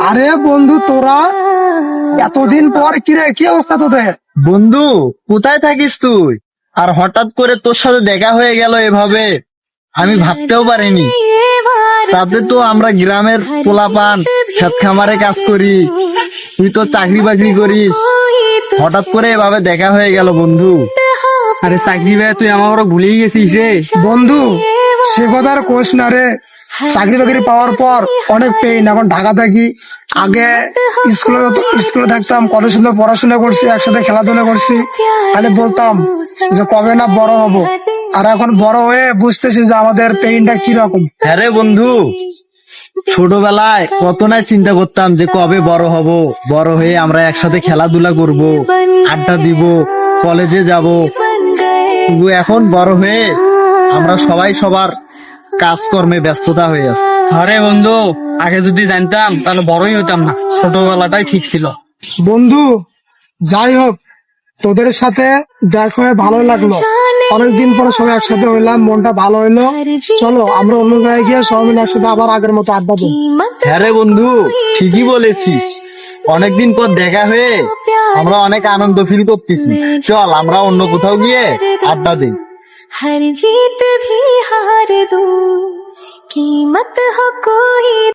আরে বন্ধু, তোরা এতদিন পর কিরে, কি অবস্থা তোদের? বন্ধু, কোথায় থাকিস তুই? আর হঠাৎ করে তোর সাথে দেখা হয়ে গেল এভাবে, আমি ভাবতেও পারিনি। তাতে তো আমরা গ্রামের পোলাপান, ক্ষেত খামারে কাজ করি, তুই তো চাকরি বাকরি করিস, হঠাৎ করে এভাবে দেখা হয়ে গেল বন্ধু। আরে চাকরি ভাই, তুই আমার ভুলেই গেছিস রে। বন্ধু, সে কথা আর কোষ না রে। চাকরি বাকরি পাওয়ার পর অনেক পেইন। এখন ঢাকা থাকি, আগে স্কুলে থাকতাম, কত সুন্দর পড়াশোনা করছি, একসাথে খেলাধুলা করছি, খালি বলতাম যে কবে না বড় হব। আর এখন বড় হয়ে বুঝতেছি যে আমাদের পেইনটা কিরকম। হ্যাঁ রে বন্ধু, ছোটবেলায় কত না চিন্তা করতাম যে কবে বড় হব, বড় হয়ে আমরা একসাথে খেলাধুলা করব, আড্ডা দিব, কলেজে যাব। কিন্তু এখন বড় হয়ে আমরা সবাই সবার কাজকর্মে ব্যস্ততা হয়ে আছে। আরে বন্ধু, আগে যদি জানতাম তাহলে বড়ই হতাম না, ছোটবেলাটাই ঠিক ছিল। বন্ধু, যাই হোক, তোদের সাথে দেখা হয়ে ভালো লাগলো। অনেকদিন পরে সবাই একসাথে হইলাম, মনটা ভালো হইলো। চলো আমরা অন্য জায়গায় গিয়ে সবাই মিলে একসাথে আবার আগের মতো আড্ডা দিই। হ্যাঁ রে বন্ধু, ঠিকই বলেছিস। অনেকদিন পর দেখা হয়ে আমরা অনেক আনন্দ ফিল করতেছি। চল আমরা অন্য কোথাও গিয়ে আড্ডা দিই। हर जीत भी हार दूं, कीमत हो कोई